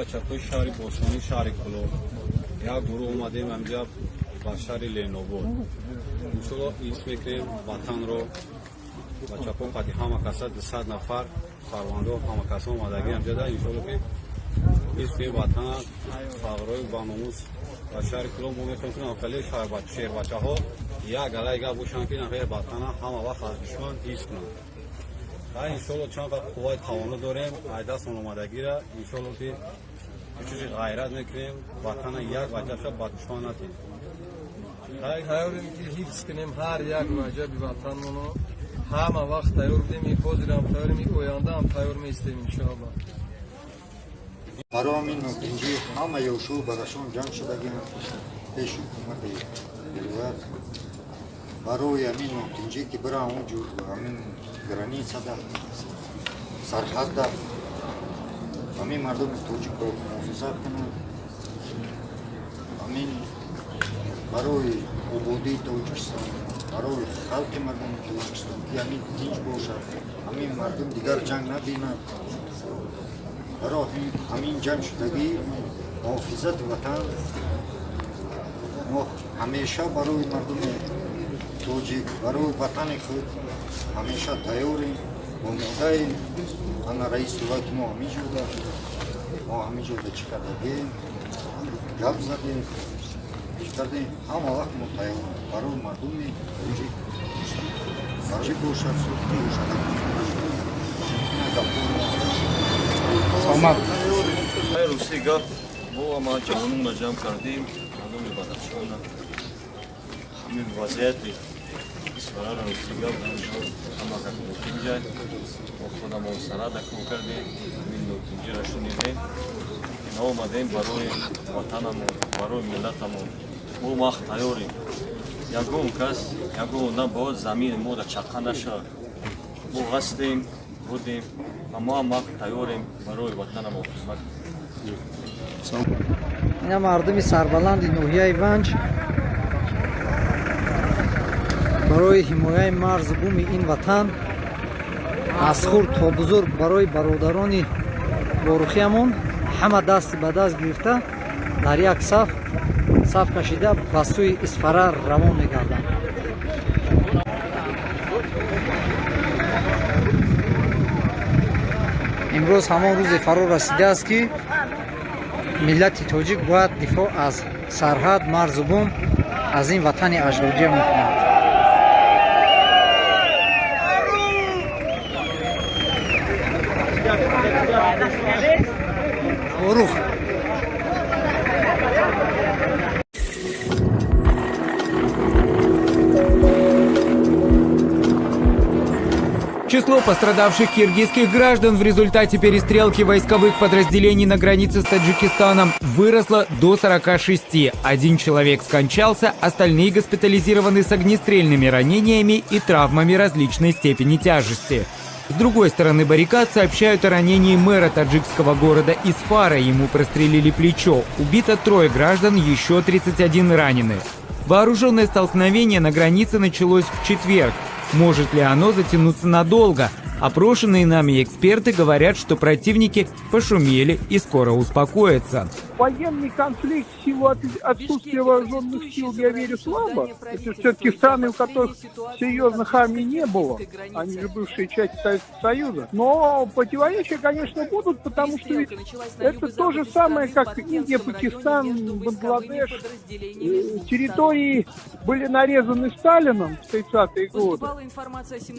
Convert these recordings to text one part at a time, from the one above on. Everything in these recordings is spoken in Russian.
بچه‌های شهر بوستانی شهر کلو یک گروه اومدیم اینجا با شهر لینوبود انشالله ایست میکنیم وطن رو بچه‌ها قدی همه کسا 200 نفر فرمانده و همه کسا اومدگی اینجا ده انشالله که ایست که وطن فقرای باناموس و شهر کلو مو میخوایم کنیم اولی شهر بچه‌ها یک علیه گه بوشن که نخیر وطن همه وقت از دشمن ایست کنن انشالله چند وقت قوای قوانو داریم دست اومدگی را انشالله که چیزی غیرت میکنیم وطن یک وجه شد با دشمن نتیم تیاریم که حفظ کنیم هر یک وجه بی وطنمونو همه وقت تیار بودیم حاضر هم تیاریم اوینده هم تیار میستیم انشالله برای همین نوتینجی همه یوشو براشون جمع شدگیم پیش حکومت دلوار برای همین نوتینجی که برای اونجور همین گرانیسه ده سرحد ده همین مردم توجیک رو محافظت کنند همین برای عبودی توجیکستان برای خلق مردم توجیکستان که همین تینج باشد همین مردم دیگر جنگ نبینند برای همین جمع شدگی محافظت وطن ما همیشه برای مردم توجیک برای وطن خود همیشه تیاریم با مدعی انا رئیس دولت ما همینجور ده چی کردگیم گپ زدیم کردیم همه وقت ما تیاریم برای مردم توجیک توجیک باشد سوختی باشد روسی گپ با ما جوانون را جمع کردیم مردم بدخشان همین وضعیتی اسفرار روسی گپ همه کردیم جای و خودم اون سرا دکو کردیم همین نوتینجی را شنیدیم اینا اومدیم برای وطنمون برای ملتمون ما وقت تیاریم یکون کس یکون نبود زمین ما را چقه نشد ما هستیم بودیم اما ما تیاریم برای وطنمون خدمت اینا مردم سربلند نوحیه ونج برای حمایت مرز بوم این وطن از خرد تا بزرگ برای برادران باروخیمون همه دست به دست گرفته در یک صف کشیده به سوی اسفرار روان می‌گردند. امروز همان روز فرا رسیده است که ملت تاجیک باید دفاع از سرحد مرز بوم از این وطن اجدادی می‌کند. Число пострадавших киргизских граждан в результате перестрелки войсковых подразделений на границе с Таджикистаном выросло до 46. Один человек скончался, остальные госпитализированы с огнестрельными ранениями и травмами различной степени тяжести. С другой стороны баррикад сообщают о ранении мэра таджикского города Исфара. Ему прострелили плечо. Убито 3 граждан, еще 31 ранены. Вооруженное столкновение на границе началось в четверг. Может ли оно затянуться надолго? Опрошенные нами эксперты говорят, что противники пошумели и скоро успокоятся. Военный конфликт в силу отсутствия вооруженных сил, я верю, слабо. Это все-таки страны, у которых серьезных армий не было. Они же бывшие части Советского Союза. Но противоречия, конечно, будут, потому что ведь это то же самое, как Индия, Пакистан, Бангладеш. Территории были нарезаны Сталином в 30-е годы.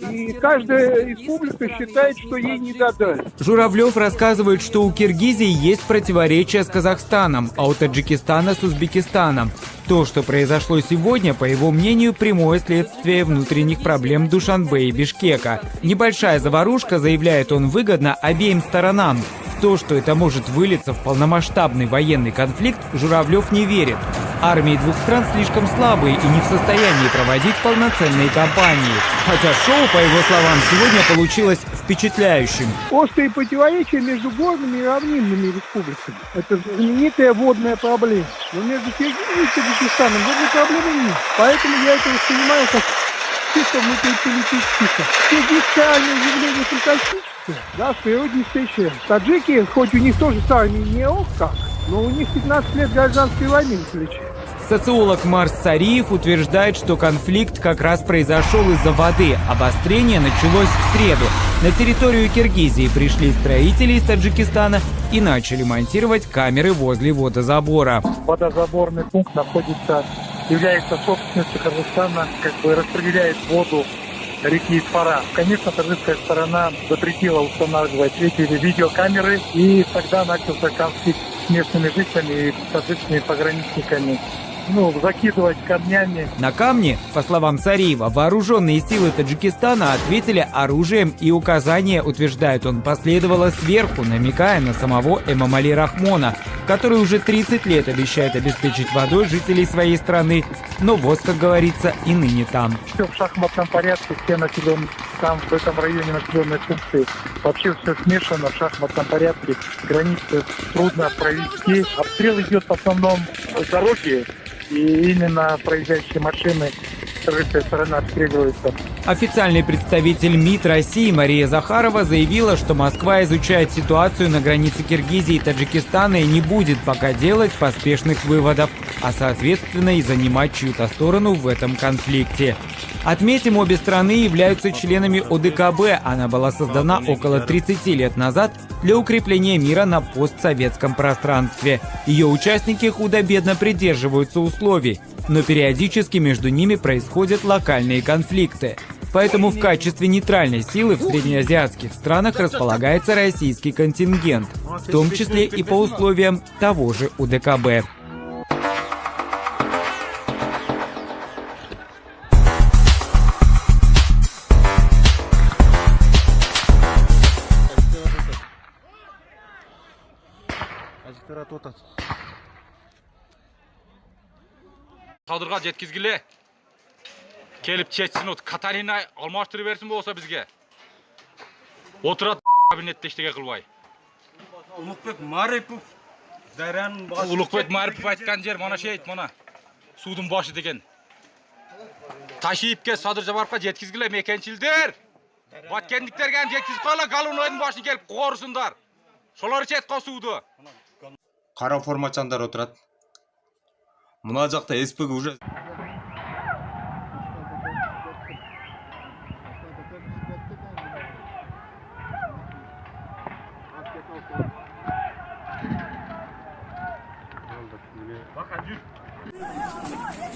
И каждая республика считает, что ей не додали. Журавлев рассказывает, что у Киргизии есть противоречия с Казахстаном, а у Таджикистана с Узбекистаном. То, что произошло сегодня, по его мнению, прямое следствие внутренних проблем Душанбе и Бишкека. Небольшая заварушка, заявляет он, выгодна обеим сторонам. В то, что это может вылиться в полномасштабный военный конфликт, Журавлев не верит. Армии двух стран слишком слабые и не в состоянии проводить полноценные кампании. Хотя шоу, по его словам, сегодня получилось впечатляющим. Острые противоречия между горными и равнинными республиками. Это знаменитая водная проблема. Но между Киргизией и Таджикистаном водной проблемы нет. Поэтому я это воспринимаю как чисто внутриполитических. Все дискуссионные явления фантастические. Да, в природе встречаем. Таджики, хоть у них тоже самое не ох как, но у них 15 лет гражданской войны на плече. Социолог Марс Сариев утверждает, что конфликт как раз произошел из-за воды. Обострение началось в среду. На территорию Киргизии пришли строители из Таджикистана и начали монтировать камеры возле водозабора. Водозаборный пункт является собственностью Кыргызстана, распределяет воду реки Исфара. Конечно, таджикская сторона запретила устанавливать эти видеокамеры, и тогда начался конфликт с местными жителями и таджикскими пограничниками. Закидывать камнями. На камни, по словам Сариева, вооруженные силы Таджикистана ответили оружием, и указание, утверждает он, последовало сверху, намекая на самого Эмомали Рахмона, который уже 30 лет обещает обеспечить водой жителей своей страны, но ВОЗ, как говорится, и ныне там. Все в шахматном порядке, все населенные, там в этом районе населенные пункты, вообще все смешано в шахматном порядке, границы трудно провести. Обстрел идет в основном с дороги, и именно проезжающие машины таджикская сторона обстреливается. Официальный представитель МИД России Мария Захарова заявила, что Москва изучает ситуацию на границе Киргизии и Таджикистана и не будет пока делать поспешных выводов, а соответственно и занимать чью-то сторону в этом конфликте. Отметим, обе страны являются членами ОДКБ. Она была создана около 30 лет назад для укрепления мира на постсоветском пространстве. Ее участники худо-бедно придерживаются условий, но периодически между ними происходят локальные конфликты. Поэтому в качестве нейтральной силы в среднеазиатских странах располагается российский контингент, в том числе и по условиям того же УДКБ. Садырға жеткізгіле. Келіп четсін, Катарина алмаштыры берсін болса бізге. Отырат кабинетте ештеңе қылбай. Улықбек Марипов Улықбек Марипов айтқан жер мана шейт, мана судың башы деген. Ташиевке Садыр Жабаровқа жеткізгіле мекеншілдер. Баткендіктерге жеткізіп қала, Галуновтың башын келіп қорысындар. Солар жетқа суды. Қара формачандар отырады. Мына жақта СПГ уже.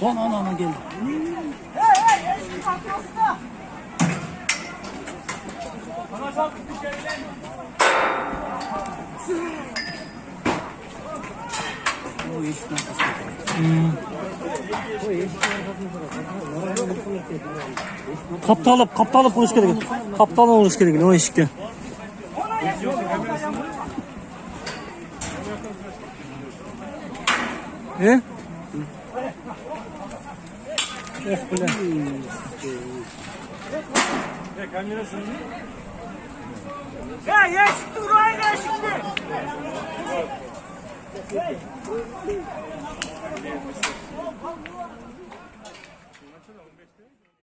Ana geldi. Kaptalып болуш керек. Капталып болуш керек, о эшикте. Eşikte urayın eşikte.